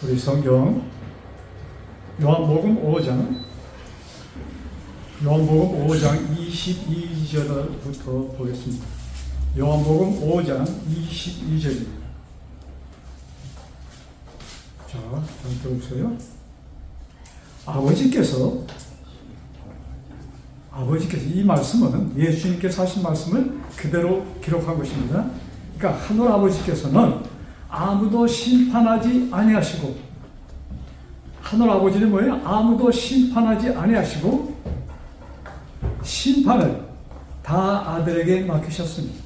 우리 성경 요한복음 5장 22절부터 보겠습니다. 요한복음 5장 22절입니다. 자, 잘 들어보세요. 아버지께서 이 말씀은 예수님께서 하신 말씀을 그대로 기록한 것입니다. 그러니까 하늘 아버지께서는 아무도 심판하지 아니하시고, 하늘 아버지는 뭐예요? 아무도 심판하지 아니하시고 심판을 다 아들에게 맡기셨습니다.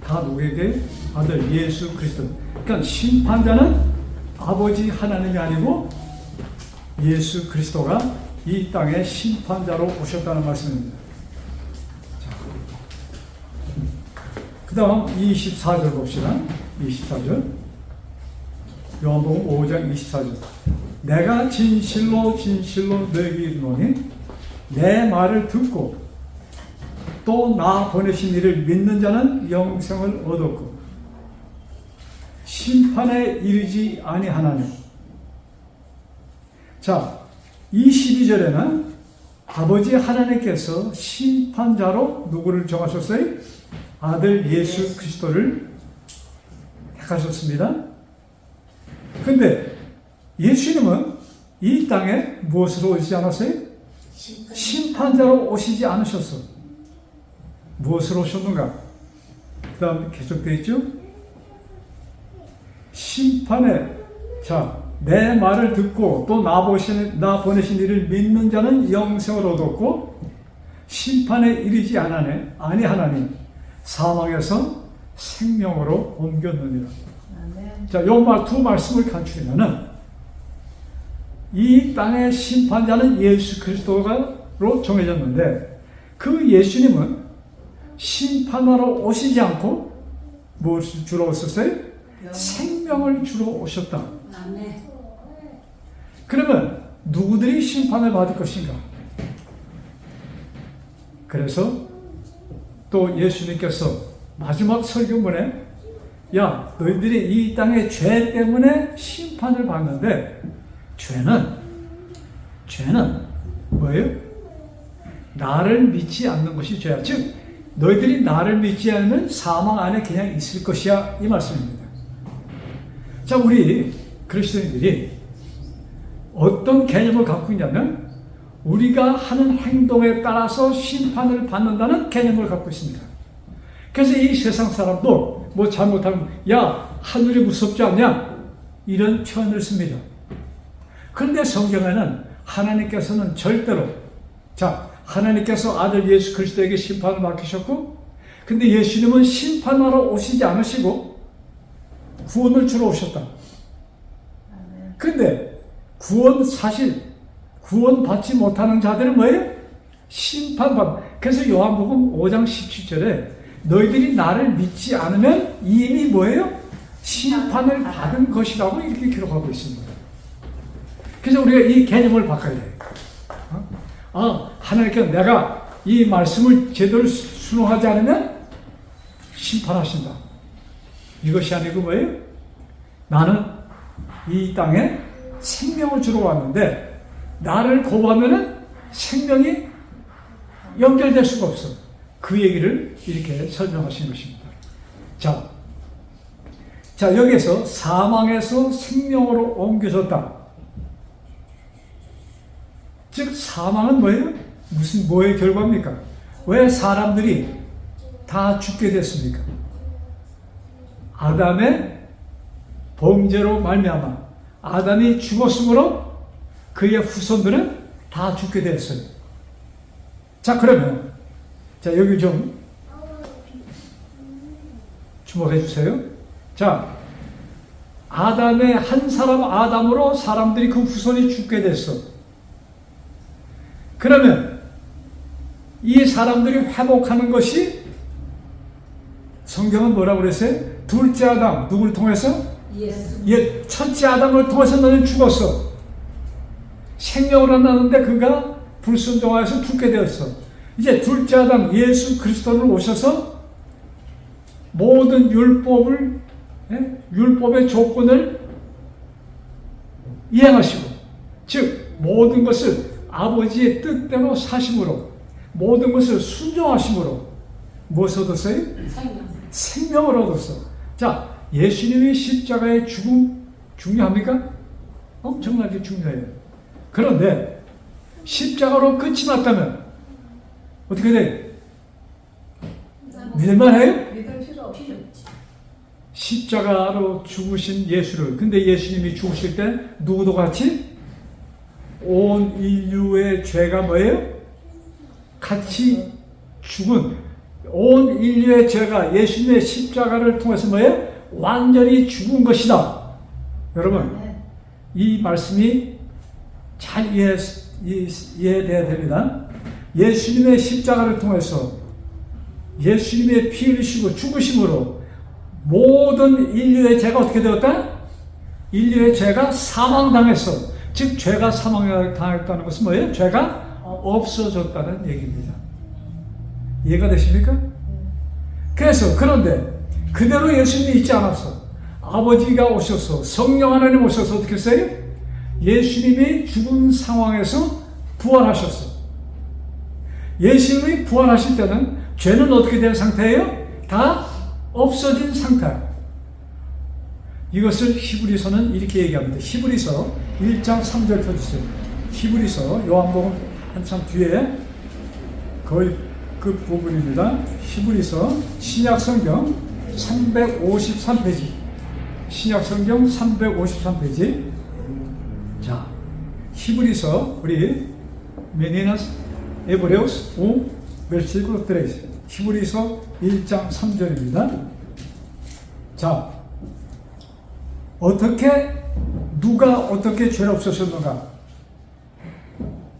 다 누구에게? 아들 예수 그리스도. 그러니까 심판자는 아버지 하나님이 아니고 예수 그리스도가 이 땅에 심판자로 오셨다는 말씀입니다. 그 다음 24절 봅시다. 24절. 요한복음 5장 24절. 내가 진실로 너희에게 이르노니 내 말을 듣고 또 나 보내신 이를 믿는 자는 영생을 얻었고 심판에 이르지 아니하나니. 자, 22절에는 아버지 하나님께서 심판자로 누구를 정하셨어요? 아들 예수 그리스도를 택하셨습니다. 근데 예수님은 이 땅에 무엇으로 오시지 않았어요? 심판자로 오시지 않으셨어. 무엇으로 오셨는가? 그 다음 계속되어 있죠? 심판에, 자, 내 말을 듣고 또 나 보내신 이를 믿는 자는 영생을 얻었고 심판에 이르지 아니하나니 사망에서 생명으로 옮겼느니라. 자, 요 두 말씀을 간추리면은 이 땅의 심판자는 예수 그리스도로 정해졌는데 그 예수님은 심판하러 오시지 않고 무엇을 주러 오셨어요? 생명을 주러 오셨다. 그러면 누구들이 심판을 받을 것인가? 그래서 또 예수님께서 마지막 설교문에 야, 너희들이 이 땅의 죄 때문에 심판을 받는데 죄는 뭐예요? 나를 믿지 않는 것이 죄야. 즉 너희들이 나를 믿지 않으면 사망 안에 그냥 있을 것이야, 이 말씀입니다. 자, 우리 그리스도인들이 어떤 개념을 갖고 있냐면 우리가 하는 행동에 따라서 심판을 받는다는 개념을 갖고 있습니다. 그래서 이 세상 사람도 뭐 잘못하면 야, 하늘이 무섭지 않냐? 이런 표현을 씁니다. 그런데 성경에는 하나님께서는 절대로, 자, 하나님께서 아들 예수 그리스도에게 심판을 맡기셨고, 근데 예수님은 심판하러 오시지 않으시고 구원을 주러 오셨다. 근데 구원받지 못하는 자들은 뭐예요? 심판받. 그래서 요한복음 5장 17절에 너희들이 나를 믿지 않으면 이미 뭐예요? 심판을 받은 것이라고 이렇게 기록하고 있습니다. 그래서 우리가 이 개념을 바꿔야 돼요. 하나님께서 내가 이 말씀을 제대로 순종하지 않으면 심판하신다. 이것이 아니고 뭐예요? 나는 이 땅에 생명을 주러 왔는데 나를 거부하면은 생명이 연결될 수가 없어. 그 얘기를 이렇게 설명하신 것입니다. 자, 여기에서 사망에서 생명으로 옮겨졌다. 즉 사망은 뭐예요? 뭐의 결과입니까? 왜 사람들이 다 죽게 됐습니까? 아담의 범죄로 말미암아 아담이 죽었으므로 그의 후손들은 다 죽게 됐어요. 자, 그러면 자, 여기 좀 주목해 주세요. 자, 아담의 한 사람 아담으로 사람들이 그 후손이 죽게 됐어. 그러면 이 사람들이 회복하는 것이 성경은 뭐라고 그랬어요? 둘째 아담, 누구를 통해서? 예수. 첫째 아담을 통해서 너는 죽었어. 생명을 얻었는데 그가 불순종하여서 죽게 되었어. 이제 둘째 아담 예수 그리스도를 오셔서 모든 율법의 조건을 이행하시고, 즉 모든 것을 아버지의 뜻대로 사심으로, 모든 것을 순종하심으로 무엇을 얻었어요? 생명을 얻었어. 자, 예수님이 십자가의 죽음 중요합니까? 엄청나게 중요해요. 그런데 십자가로 끝이 났다면 어떻게 돼? 믿을만해요? 믿을 필요 없지. 십자가로 죽으신 예수를, 근데 예수님이 죽으실 때 누구도 같이 온 인류의 죄가 뭐예요? 같이 죽은 온 인류의 죄가 예수님의 십자가를 통해서 뭐예요? 완전히 죽은 것이다. 여러분, 이 말씀이 잘 이해돼야 됩니다. 예수님의 십자가를 통해서 예수님의 피 흘리시고 죽으심으로 모든 인류의 죄가 어떻게 되었다? 인류의 죄가 사망당했어. 즉 죄가 사망당했다는 것은 뭐예요? 죄가 없어졌다는 얘기입니다. 이해가 되십니까? 그래서 그런데 그대로 예수님이 있지 않았어. 아버지가 오셔서 성령 하나님 오셔서 어떻게 했어요? 예수님이 죽은 상황에서 부활하셨어. 예수님이 부활하실 때는 죄는 어떻게 된 상태예요? 다 없어진 상태야. 이것을 히브리서는 이렇게 얘기합니다. 히브리서 1장 3절 펴주세요. 히브리서 요한복음 한참 뒤에 거의 그 부분입니다. 히브리서 신약성경 353페이지. 신약성경 353페이지. 자, 히브리서 우리 메니나스 에브레우스 오 멜시고 드레이스. 히브리서 1장 3절입니다. 자, 누가 어떻게 죄를 없애셨는가?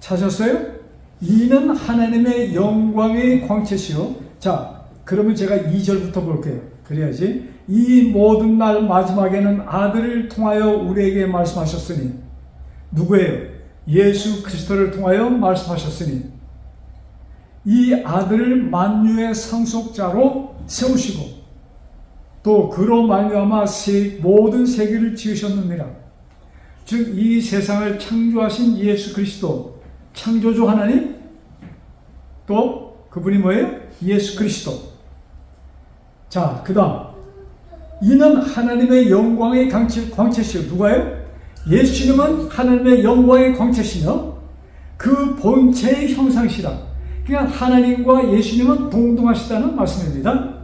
찾았어요? 이는 하나님의 영광의 광채시요. 자, 그러면 제가 2절부터 볼게요. 그래야지. 이 모든 날 마지막에는 아들을 통하여 우리에게 말씀하셨으니, 누구예요? 예수 그리스도를 통하여 말씀하셨으니, 이 아들을 만유의 상속자로 세우시고 또 그로 말미암아 모든 세계를 지으셨느니라. 즉 이 세상을 창조하신 예수 그리스도, 창조주 하나님, 또 그분이 뭐예요? 예수 그리스도. 자, 그 다음 이는 하나님의 영광의 광채시요. 누가요? 예수님은 하나님의 영광의 광채시며 그 본체의 형상시라. 그러니까 하나님과 예수님은 동등하시다는 말씀입니다.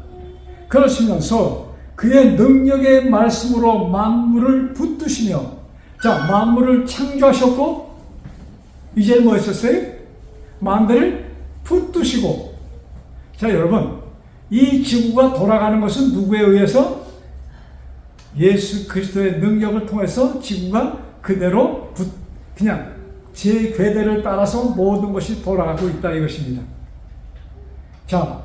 그러시면서 그의 능력의 말씀으로 만물을 붙드시며, 자, 만물을 창조하셨고 이제 뭐 했었어요? 만물을 붙드시고. 자, 여러분, 이 지구가 돌아가는 것은 누구에 의해서? 예수 그리스도의 능력을 통해서 지구가 그대로 그냥 제 궤대를 따라서 모든 것이 돌아가고 있다 이것입니다. 자,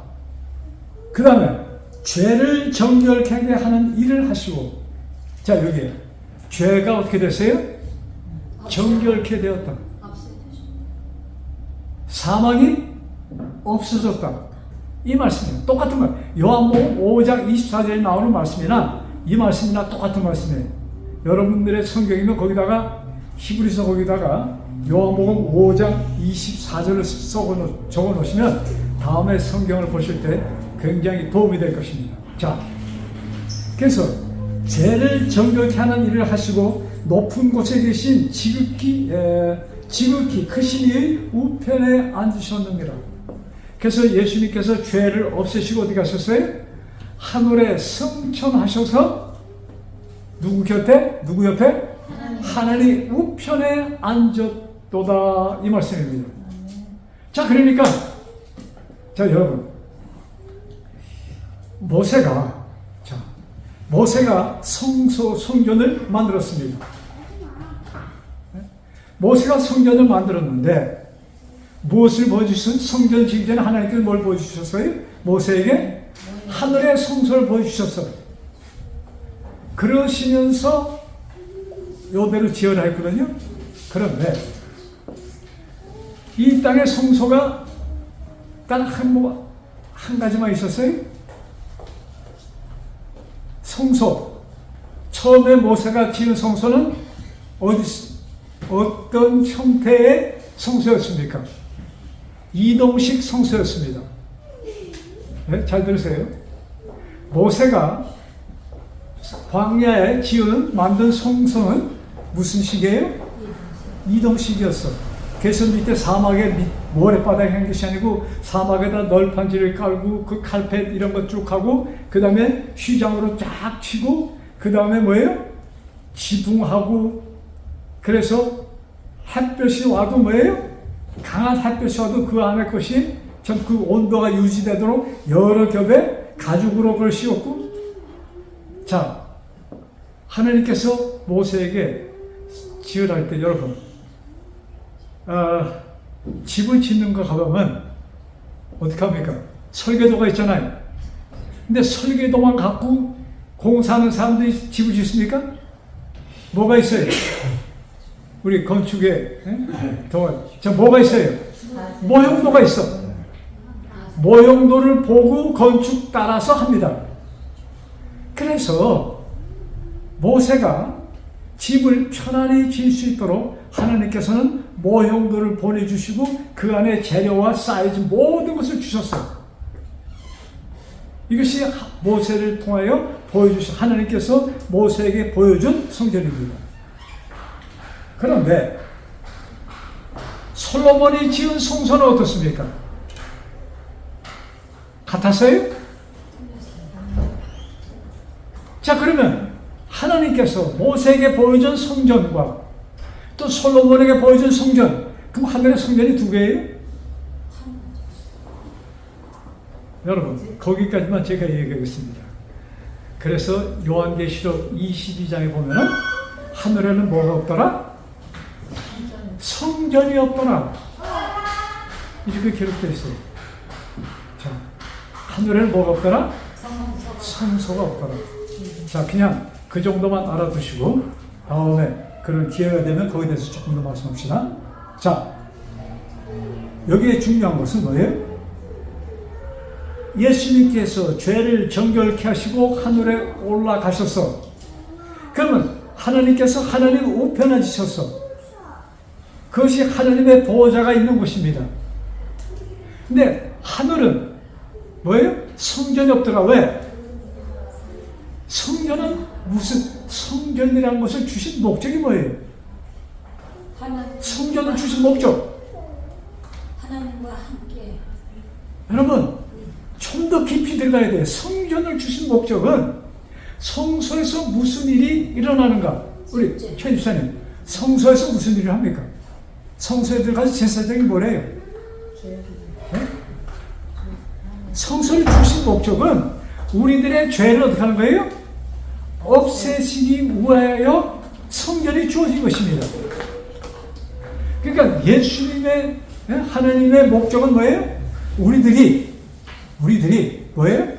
그 다음에 죄를 정결케 하는 일을 하시고, 자, 여기 죄가 어떻게 됐어요? 정결케 되었다. 사망이 없어졌다. 이 말씀이에요. 똑같은 말. 요한복음 5장 24절에 나오는 말씀이나 이 말씀이나 똑같은 말씀이에요. 여러분들의 성경이면 거기다가 히브리서 거기다가 요한복음 5장 24절을 적어 놓으시면 다음에 성경을 보실 때 굉장히 도움이 될 것입니다. 자, 그래서 죄를 정결케 하는 일을 하시고 높은 곳에 계신 지극히 크신 이의 우편에 앉으셨느니라. 그래서 예수님께서 죄를 없애시고 어디 가셨어요? 하늘에 승천하셔서 누구 옆에? 하나님 우편에 앉았도다 이 말씀입니다. 자, 그러니까 자, 여러분, 모세가 성전을 만들었습니다. 모세가 성전을 만들었는데 무엇을 보여주셨어요? 성전 지기 전에 하나님께서 뭘 보여주셨어요? 모세에게 하늘의 성소를 보여주셨어요. 그러시면서 요대로 지어라 했거든요. 그런데 이 땅의 성소가 딱 한 가지만 있었어요. 성소. 처음에 모세가 지은 성소는 어디 어떤 형태의 성소였습니까? 이동식 성소였습니다. 네, 잘 들으세요. 모세가 광야에 만든 성소는 무슨 식이에요? 이동식이었어. 그래서 밑에 사막에 모래바닥에 한 것이 아니고 사막에다 널판지를 깔고 그 칼펫 이런 거 쭉 하고 그 다음에 휘장으로 쫙 치고 그 다음에 뭐예요? 지붕하고 그래서 햇볕이 와도 뭐예요? 강한 햇볕이 와도 그 안에 것이 전 그 온도가 유지되도록 여러 겹의 가죽으로 그걸 씌웠고 자 하나님께서 모세에게 지으라 할 때 여러분 집을 짓는 거 가보면 어떻게 합니까? 설계도가 있잖아요. 근데 설계도만 갖고 공사하는 사람들이 집을 짓습니까? 뭐가 있어요? 우리 건축에 자 뭐가 있어요? 모형도가 있어. 모형도를 보고 건축 따라서 합니다. 그래서 모세가 집을 편안히 지을 수 있도록 하나님께서는 모형도를 보내주시고 그 안에 재료와 사이즈 모든 것을 주셨어요. 이것이 모세를 통하여 보여주신 하나님께서 모세에게 보여준 성전입니다. 그런데 솔로몬이 지은 성소는 어떻습니까? 같았어요? 자 그러면 하나님께서 모세에게 보여준 성전과 또 솔로몬에게 보여준 성전, 그럼 하늘의 성전이 두 개예요? 여러분 거기까지만 제가 얘기하겠습니다. 그래서 요한계시록 22장에 보면은 하늘에는 뭐가 없더라? 성전이 없더라. 이렇게 기록되어 있어요. 자, 하늘에는 뭐가 없더라? 성소가 없더라. 자, 그냥 그 정도만 알아두시고 다음에 그런 기회가 되면 거기에 대해서 조금 더 말씀합시다. 자, 여기에 중요한 것은 뭐예요? 예수님께서 죄를 정결케 하시고 하늘에 올라가셔서 그러면 하나님께서 하나님 우편에 앉으셔서 그것이 하나님의 보호자가 있는 곳입니다. 근데 하늘은 뭐예요? 성전이 없더라. 왜? 성전은 무슨 성전이라는 것을 주신 목적이 뭐예요? 성전을 주신 목적. 하나님과 함께. 여러분 좀 더 깊이 들어가야 돼요. 성전을 주신 목적은 성소에서 무슨 일이 일어나는가? 우리 최 집사님 성소에서 무슨 일을 합니까? 성소에 들어가서 제사장이 뭐래요? 네? 성소를 주신 목적은 우리들의 죄를 어떻게 하는 거예요? 없애시기 위하여 성전이 주어진 것입니다. 그러니까 예수님의 하나님의 목적은 뭐예요? 우리들이 뭐예요?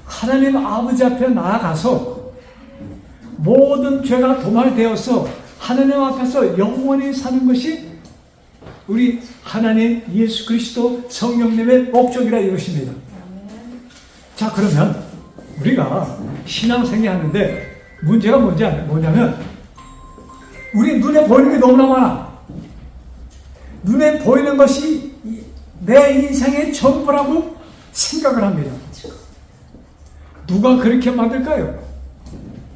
하나님 아버지 앞에 나아가서 모든 죄가 도말되어서 하나님 앞에서 영원히 사는 것이 우리 하나님 예수 그리스도 성령님의 목적이라 이것입니다. 자 그러면 우리가 신앙생활 하는데 문제가 뭐냐면 우리 눈에 보이는 게 너무나 많아. 눈에 보이는 것이 내 인생의 전부라고 생각을 합니다. 누가 그렇게 만들까요?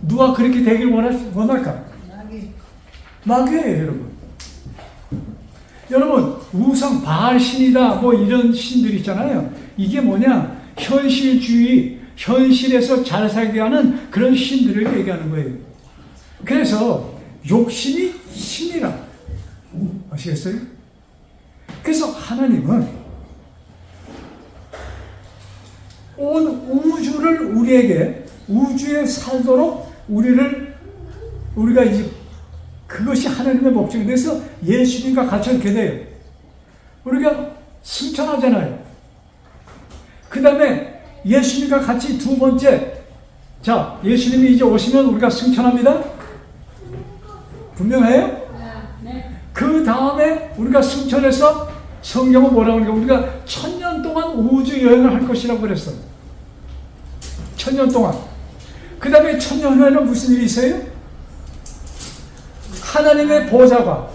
누가 그렇게 되길 원할까? 마귀예요, 여러분. 여러분, 우상, 바알신이다, 뭐 이런 신들 있잖아요. 이게 뭐냐? 현실주의, 현실에서 잘 살게 하는 그런 신들을 얘기하는 거예요. 그래서 욕심이 신이라. 아시겠어요? 그래서 하나님은 온 우주를 우리에게 우주에 살도록 우리가 이제 그것이 하나님의 목적이 돼서 예수님과 같이 이렇게 돼요. 우리가 승천하잖아요. 그 다음에 예수님과 같이 두 번째, 자 예수님이 이제 오시면 우리가 승천합니다. 분명해요? 그 다음에 우리가 승천해서 성경은 뭐라고 하는가? 우리가 1000년 동안 우주 여행을 할 것이라고 그랬어. 1000년 동안. 그 다음에 1000년 후에는 무슨 일이 있어요? 하나님의 보좌가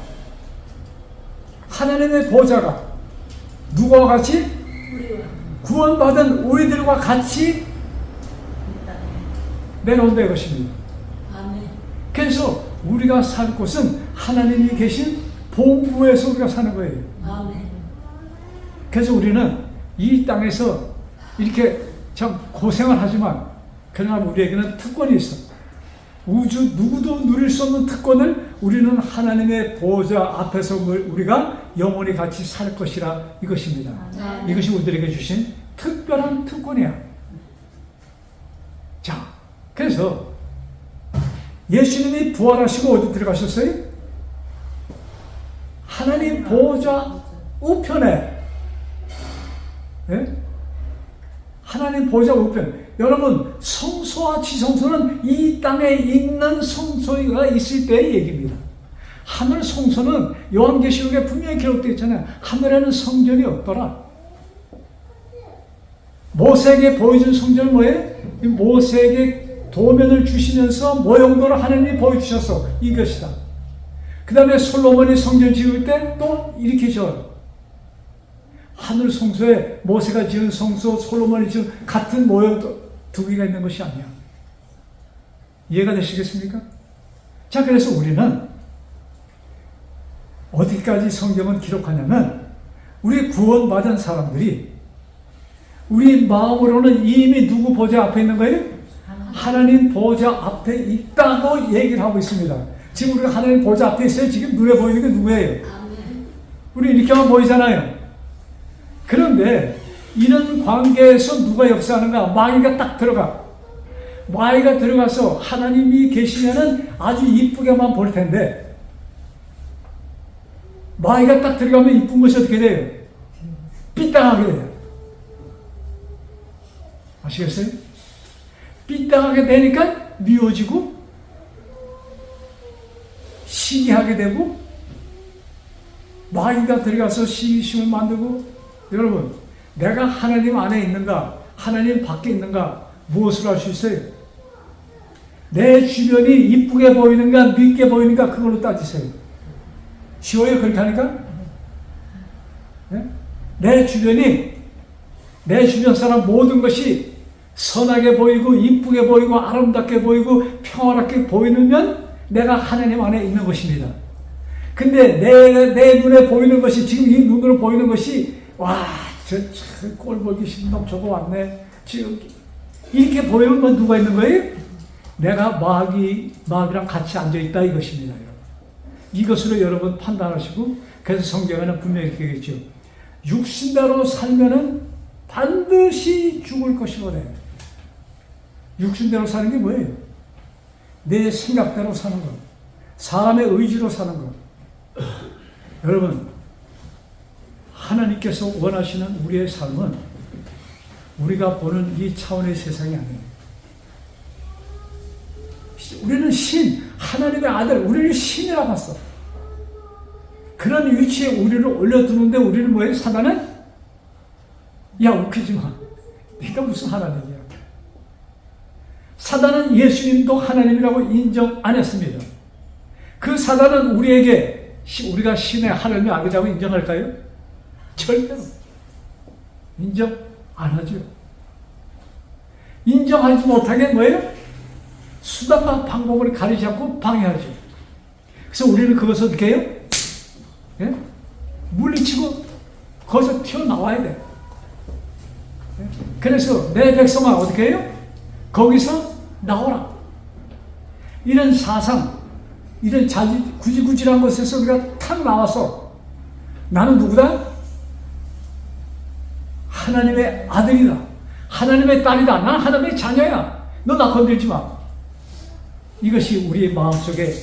하나님의 보좌가 누구와 같이? 우리와 구원받은 우리들과 같이 내려온다 이것입니다. 아멘. 그래서 우리가 살 곳은 하나님이 계신 본부에서 우리가 사는 거예요. 아멘. 그래서 우리는 이 땅에서 이렇게 참 고생을 하지만 그러나 우리에게는 특권이 있어. 우주 누구도 누릴 수 없는 특권을 우리는 하나님의 보좌 앞에서 우리가 영원히 같이 살 것이라 이것입니다. 아멘. 이것이 우리들에게 주신 특별한 특권이야. 자, 그래서 예수님이 부활하시고 어디 들어가셨어요? 하나님 보좌 우편에. 예? 하나님 보좌 우편. 여러분, 성소와 지성소는 이 땅에 있는 성소가 있을 때의 얘기입니다. 하늘 성소는 요한계시록에 분명히 기록되어 있잖아요. 하늘에는 성전이 없더라. 모세에게 보여준 성전은 뭐예요? 모세에게 도면을 주시면서 모형도를 하나님이 보여주셔서 이것이다. 그 다음에 솔로몬이 성전 지을 때 또 이렇게 지어요. 하늘 성소에 모세가 지은 성소, 솔로몬이 지은 같은 모형도 두 개가 있는 것이 아니야. 이해가 되시겠습니까? 자, 그래서 우리는 어디까지 성경은 기록하냐면 우리 구원받은 사람들이 우리 마음으로는 이미 누구 보좌 앞에 있는 거예요? 하나님 보좌 앞에 있다고 얘기를 하고 있습니다. 지금 우리가 하나님 보좌 앞에 있어요. 지금 눈에 보이는 게 누구예요? 아멘. 우리 이렇게만 보이잖아요. 그런데 이런 관계에서 누가 역사하는가? 마귀가 딱 들어가. 마귀가 들어가서 하나님이 계시면은 아주 이쁘게만 볼 텐데 마귀가 딱 들어가면 이쁜 것이 어떻게 돼요? 삐딱하게 돼요. 아시겠어요? 삐딱하게 되니까 미워지고 시기하게 되고 마귀가 들어가서 시기심을 만들고. 여러분, 내가 하나님 안에 있는가 하나님 밖에 있는가 무엇을 알 수 있어요? 내 주변이 이쁘게 보이는가 밉게 보이는가 그걸로 따지세요. 쉬워요 그렇게 하니까? 네? 내 주변 사람 모든 것이 선하게 보이고 이쁘게 보이고 아름답게 보이고 평화롭게 보이면 내가 하나님 안에 있는 것입니다. 근데 내 눈에 보이는 것이 지금 이 눈으로 보이는 것이 와, 저 꼴 보기 싫은 저거 왔네. 지금 이렇게 보이는 건 누가 있는 거예요? 내가 마귀랑 같이 앉아 있다 이것입니다. 이것으로 여러분 판단하시고 그래서 성경에는 분명히 얘기했죠. 육신대로 살면은 반드시 죽을 것이거든. 육신대로 사는 게 뭐예요? 내 생각대로 사는 것, 사람의 의지로 사는 것. 여러분, 하나님께서 원하시는 우리의 삶은 우리가 보는 이 차원의 세상이 아니에요. 우리는 하나님의 아들, 우리를 신이라고 봤어. 그런 위치에 우리를 올려두는데 우리는 뭐예요? 사단은? 야, 웃기지 마. 네가 무슨 하나님이야. 사단은 예수님도 하나님이라고 인정 안 했습니다. 그 사단은 우리에게 우리가 신의 하나님의 아들이라고 인정할까요? 절대로 인정 안 하죠. 인정하지 못하게 뭐예요? 수단과 방법을 가리지 않고 방해하죠. 그래서 우리는 그것을 어떻게 해요? 예? 물리치고 거기서 튀어나와야 돼. 예? 그래서 내 백성아 어떻게 해요? 거기서 나오라. 이런 사상, 이런 구질구질한 것에서 우리가 탁 나와서 나는 누구다? 하나님의 아들이다. 하나님의 딸이다. 난 하나님의 자녀야. 너 나 건들지 마. 이것이 우리의 마음속에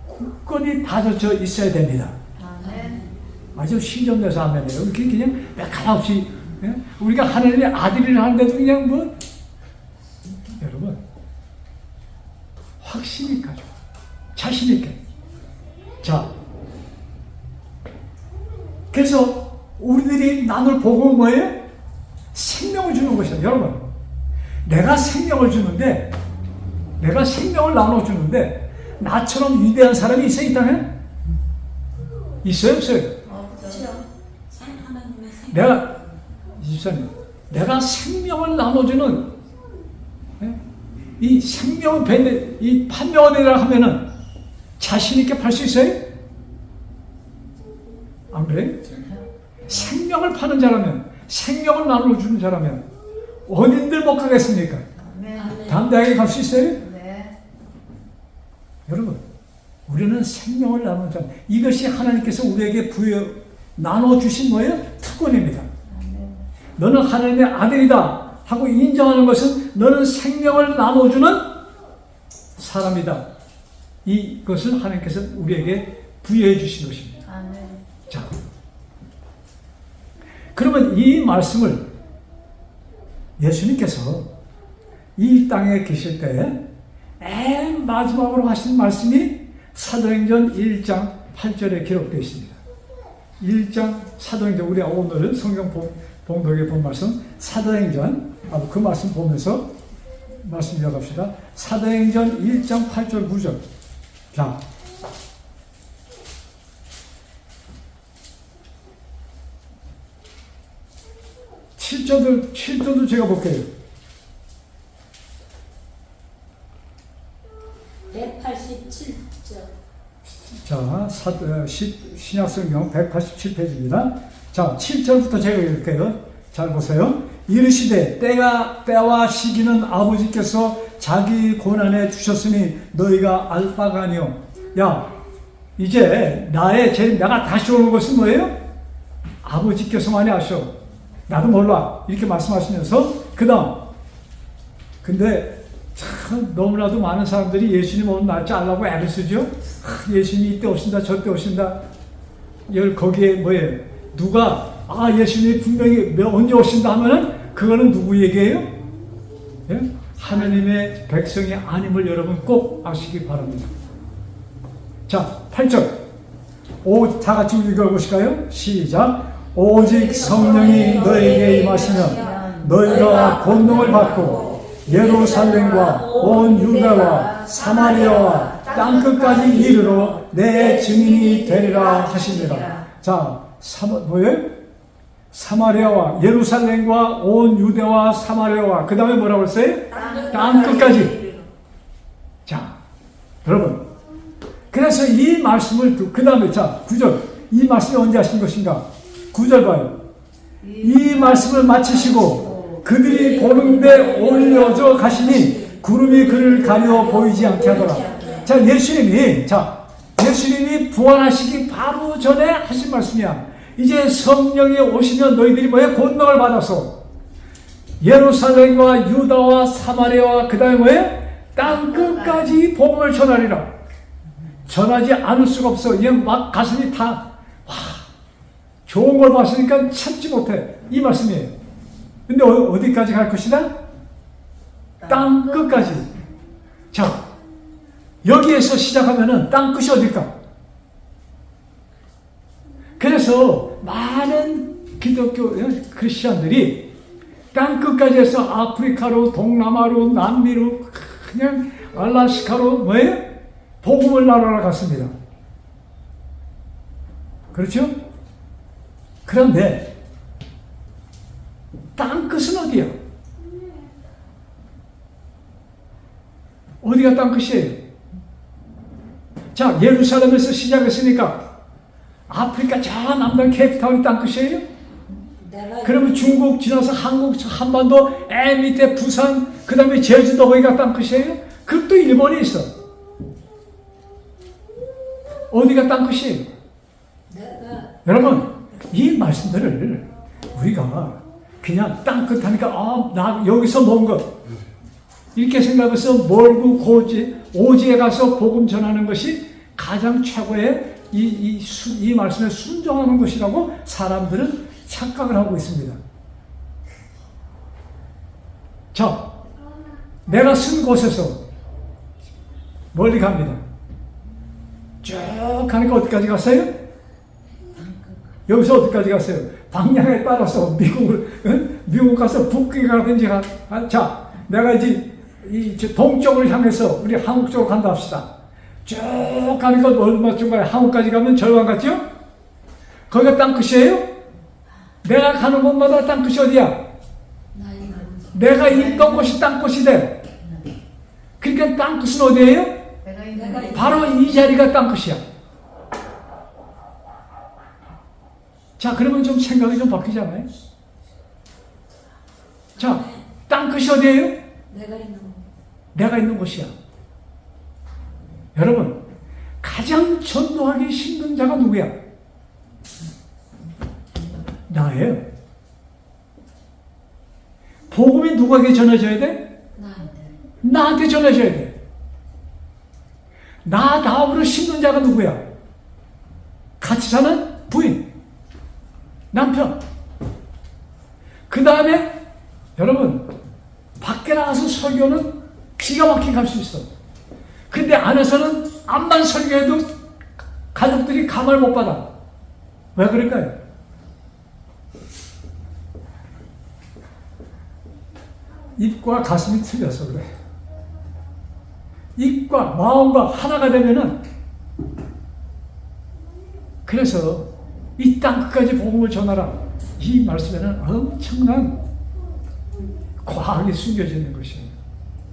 굳건히 다져져 있어야 됩니다. 아주 신정돼서 하면 돼요. 이렇게 그냥 매카라 없이 예? 우리가 하나님의 아들이라 하는데도 그냥 뭐 여러분 확신이 가져. 자신 있게. 자, 그래서 우리들이 남을 보고 뭐예요? 생명을 주는 것이다. 여러분, 내가 생명을 주는데, 내가 생명을 나눠주는데, 나처럼 위대한 사람이 있어요, 있다면? 있어요, 없어요? 그렇죠. 하나님의 생. 내가 이집사님, 내가 생명을 나눠주는 이 생명을 뱉는 이 판명원이라 하면은 자신 있게 팔 수 있어요? 안 그래요? 생명을 파는 자라면, 생명을 나눠주는 자라면 어딘들 못 가겠습니까? 담대하게 갈 수 있어요? 네. 여러분, 우리는 생명을 나누는 자. 이것이 하나님께서 우리에게 나눠주신 뭐예요? 특권입니다. 너는 하나님의 아들이다 하고 인정하는 것은 너는 생명을 나눠주는 사람이다. 이것을 하나님께서 우리에게 부여해 주신 것입니다. 아멘. 자, 그러면 이 말씀을 예수님께서 이 땅에 계실 때에 맨 마지막으로 하신 말씀이 사도행전 1장 8절에 기록되어 있습니다. 1장 사도행전, 우리가 오늘은 성경 봉독에 본 말씀 사도행전, 그 말씀 보면서 말씀 이어갑시다. 사도행전 1장 8절 9절. 자, 칠절도 제가 볼게요. 187절. 자, 신약성경 187페이지입니다. 자, 7절부터 제가 읽을게요. 잘 보세요. 이르시되 때와 시기는 아버지께서 자기 고난에 주셨으니 너희가 알 바가 아니요. 야, 이제 내가 다시 오는 것은 뭐예요? 아버지께서만이 아셔. 나도 몰라. 이렇게 말씀하시면서 그 다음, 근데 참 너무나도 많은 사람들이 예수님 오는 날짜 알라고 애를 쓰죠. 예수님이 이때 오신다 저때 오신다. 거기에 뭐예요? 누가 예수님이 분명히 언제 오신다 하면은 그거는 누구 얘기예요? 예? 하나님의 백성이 아님을 여러분 꼭 아시기 바랍니다. 자, 8절 다 같이 읽어보실까요? 시작. 오직 성령이 너에게 임하시면 너희가 권능을 받고 예루살렘과 온 유다와 사마리아와 땅끝까지 이르러 내 증인이 되리라 하시니라. 자, 뭐예요? 사마리아와 예루살렘과 온 유대와 사마리아와 그 다음에 뭐라고 했어요? 땅끝까지. 자, 여러분, 그래서 이 말씀을 그 다음에 자 9절 이 말씀이 언제 하신 것인가? 9절 봐요. 이 말씀을 마치시고 그들이 보는데 올려져 가시니 구름이 그를 가려 보이지 않게 하더라. 자, 예수님이 부활하시기 바로 전에 하신 말씀이야. 이제 성령이 오시면 너희들이 뭐예요? 권능을 받아서 예루살렘과 유다와 사마리아와 그 다음에 뭐예요? 땅끝까지 복음을 전하리라. 전하지 않을 수가 없어. 그냥 막 가슴이 좋은 걸 봤으니까 참지 못해. 이 말씀이에요. 근데 어디까지 갈 것이다? 땅 끝까지. 자, 여기에서 시작하면은 땅 끝이 어딜까? 그래서 많은 기독교 크리스천들이 땅 끝까지 해서 아프리카로, 동남아로, 남미로, 그냥 알라스카로 뭐예요? 복음을 나눠러 갔습니다. 그렇죠? 그런데 땅 끝은 어디야? 어디가 땅 끝이에요? 자, 예루살렘에서 시작했으니까 아프리카 저 남단 케이프타운이 땅 끝이에요? 그러면 중국 지나서 한국 한반도 밑에 부산 그 다음에 제주도 거기가 땅 끝이에요? 그것도 일본에 있어. 어디가 땅 끝이에요? 여러분, 이 말씀들을 우리가 그냥 땅끝 하니까 나 여기서 먼 것 이렇게 생각해서 멀고 오지에 가서 복음 전하는 것이 가장 최고의 이 말씀에 순종하는 것이라고 사람들은 착각을 하고 있습니다. 자, 내가 쓴 곳에서 멀리 갑니다. 쭉 가니까 어디까지 갔어요? 여기서 어디까지 갔어요? 방향에 따라서 미국 가서 북극에 가든지 자, 내가 이제 동쪽을 향해서 우리 한국 쪽으로 간다 합시다. 쭉 가니까 얼마쯤 가요? 한국까지 가면 절반 갔죠? 거기가 땅끝이에요? 내가 가는 곳마다 땅끝이 어디야? 나의 아버지. 내가 있던 곳이 땅끝이 돼. 그러니까 땅끝은 어디예요? 내가 바로 이 자리가 땅끝이야. 자, 그러면 좀 생각이 좀 바뀌잖아요. 자, 땅끝이 어디예요? 내가 있는 곳. 내가 있는 곳이야. 여러분, 가장 전도하기 힘든 자가 누구야? 나예요. 복음이 누구에게 전해져야 돼? 나한테. 나한테 전해져야 돼. 나 다음으로 힘든 자가 누구야? 같이 사는 부인, 남편. 그 다음에 여러분, 밖에 나가서 설교는 기가 막히게 할 수 있어. 근데 안에서는 암만 설교해도 가족들이 감을 못 받아. 왜 그럴까요? 입과 가슴이 틀려서 그래. 입과 마음과 하나가 되면은, 그래서 이 땅 끝까지 복음을 전하라. 이 말씀에는 엄청난 과학이 숨겨져 있는 것이에요.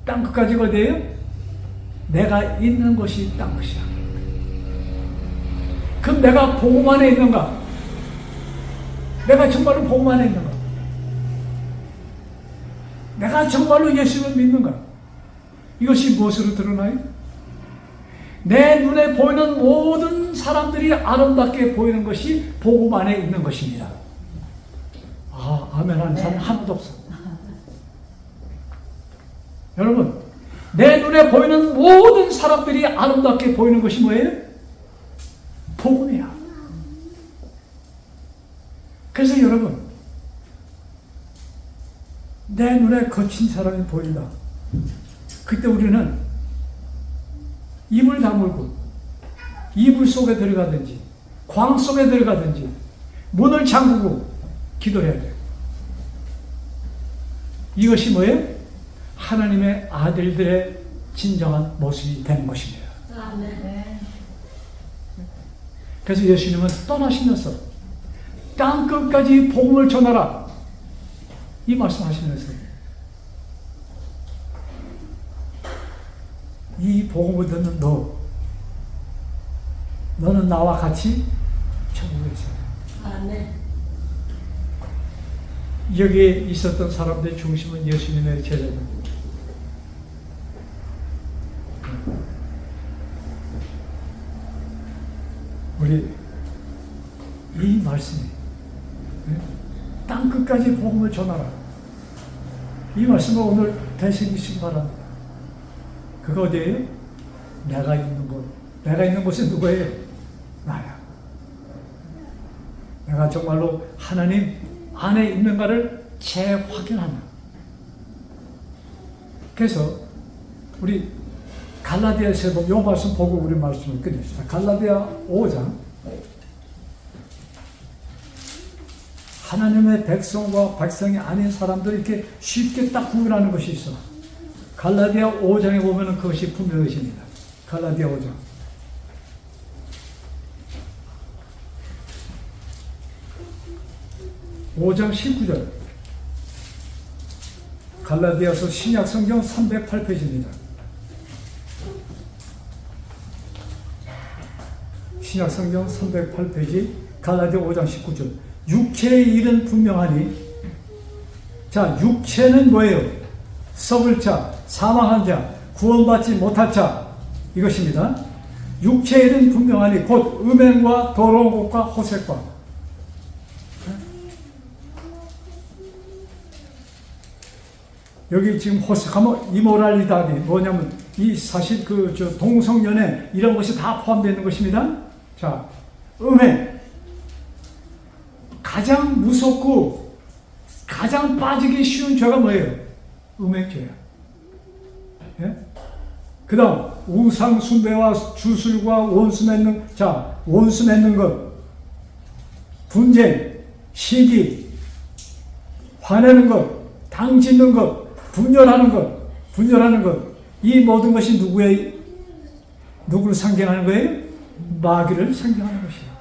땅 끝까지가 어디예요? 내가 있는 곳이 땅 끝이야. 그럼 내가 복음 안에 있는가? 내가 정말로 복음 안에 있는가? 내가 정말로 예수를 믿는가? 이것이 무엇으로 드러나요? 내 눈에 보이는 모든 사람들이 아름답게 보이는 것이 복음 안에 있는 것입니다. 아, 아멘 하는 사람 하나도 없어. 여러분, 내 눈에 보이는 모든 사람들이 아름답게 보이는 것이 뭐예요? 복음이야. 그래서 여러분, 내 눈에 거친 사람이 보인다. 그때 우리는 입을 다물고 이불 속에 들어가든지 광 속에 들어가든지 문을 잠그고 기도해야 돼요. 이것이 뭐예요? 하나님의 아들들의 진정한 모습이 되는 것입니다. 아멘. 그래서 예수님은 떠나시면서 땅 끝까지 복음을 전하라, 이 말씀하시면서 이 복음을 듣는 너는 나와 같이 천국에 있어요. 아멘. 여기에 있었던 사람들의 중심은 예수님의 제자들. 우리 이 말씀이 땅 끝까지 복음을 전하라, 이 말씀을 오늘 되새기시기 바랍니다. 그거 어디예요? 내가 있는 곳. 내가 있는 곳은 누구예요? 나야. 내가 정말로 하나님 안에 있는가를 재확인하는. 그래서 우리 갈라디아서 보면 이 말씀 보고 우리 말씀을 끝냅시다. 갈라디아 5장. 하나님의 백성과 백성이 아닌 사람들을 이렇게 쉽게 딱 구분하는 것이 있어. 갈라디아 5장에 보면 그것이 분명해집니다. 갈라디아 5장. (5장 19절) 갈라디아서 신약성경 308페이지입니다. 신약성경 308페이지 갈라디아 5장 19절. 육체의 일은 분명하니, 자, 육체는 뭐예요? 썩을 자, 사망한 자, 구원받지 못할 자, 이것입니다. 육체의 일은 분명하니 곧 음행과 더러운 것과 호색과. 여기 지금 호색하면 이모랄리다디, 뭐냐면 이 사실 동성연애 이런 것이 다 포함되어 있는 것입니다. 자, 음행. 가장 무섭고 가장 빠지기 쉬운 죄가 뭐예요? 음행죄야. 예? 그 다음 우상 숭배와 주술과 원수 맺는, 자, 원수 맺는 것, 분쟁, 시기, 화내는 것, 당 짓는 것, 분열하는 것, 이 모든 것이 누구를 상징하는 거예요? 마귀를 상징하는 것이에요.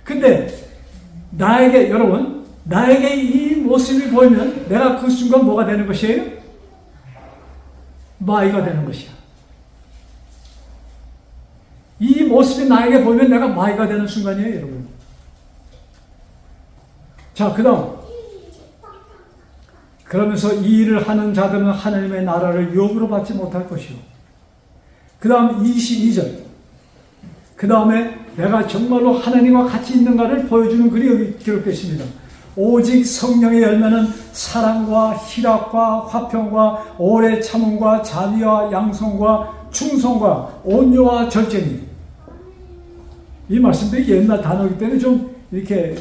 근데 나에게 여러분 나에게 이 모습이 보이면 내가 그 순간 뭐가 되는 것이에요? 마이가 되는 것이야. 이 모습이 나에게 보이면 내가 마이가 되는 순간이에요, 여러분. 자, 그 다음. 그러면서 이 일을 하는 자들은 하나님의 나라를 유업으로 받지 못할 것이요. 그 다음 22절. 그 다음에 내가 정말로 하나님과 같이 있는가를 보여주는 글이 여기 기록되어 있습니다. 오직 성령의 열매는 사랑과 희락과 화평과 오래 참음과 자비와 양성과 충성과 온유와 절제니. 이 말씀들이 옛날 단어이기 때문에 좀 이렇게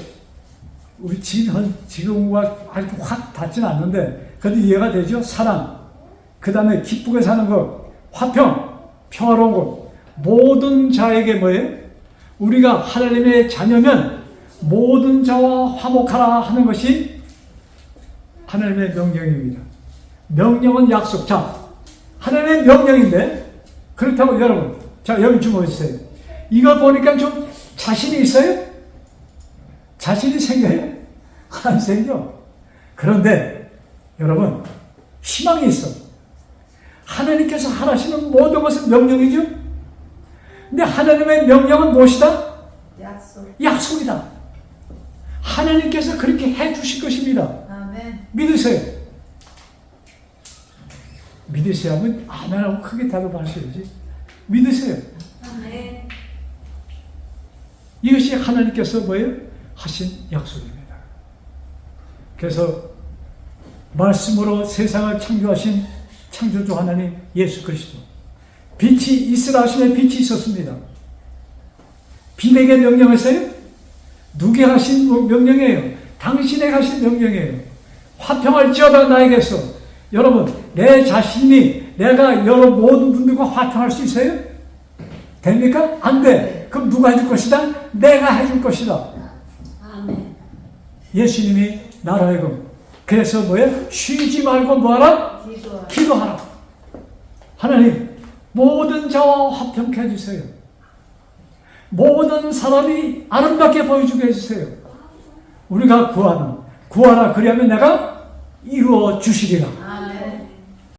우리 지금과 확 닿지는 않는데 그래도 이해가 되죠? 사랑, 그 다음에 기쁘게 사는 것, 화평, 평화로운 것. 모든 자에게 뭐예요? 우리가 하나님의 자녀면 모든 자와 화목하라 하는 것이 하나님의 명령입니다. 명령은 약속. 자, 하나님의 명령인데 그렇다고 여러분, 자 여기 좀 보세요. 이거 보니까 좀 자신이 있어요? 자신이 생겨요? 안 생겨. 그런데 여러분 희망이 있어. 하나님께서 하시는 모든 것은 명령이죠. 근데 하나님의 명령은 무엇이다? 약속이다. 하나님께서 그렇게 해주실 것입니다. 아멘. 믿으세요. 믿으세요 하면 아멘하고 크게 대답하셔야지. 믿으세요. 아멘. 이것이 하나님께서 뭐예요? 하신 약속입니다. 그래서 말씀으로 세상을 창조하신 창조주 하나님 예수 그리스도. 빛이 있으라 하시면 빛이 있었습니다. 빛에게 명령했어요? 누게 하신 명령이에요? 당신에게 하신 명령이에요. 화평할지어다 나에게서. 여러분 내 자신이 내가 여러 모든 분들과 화평할 수 있어요? 됩니까? 안 돼. 그럼 누가 해줄 것이다? 내가 해줄 것이다. 아멘. 예수님이 나로 하여금. 그래서 뭐예요? 쉬지 말고 뭐하라? 기도하라. 하나님 모든 자와 화평케 해주세요. 모든 사람이 아름답게 보여주게 해주세요. 우리가 구하라. 그리하면 내가 이루어 주시리라.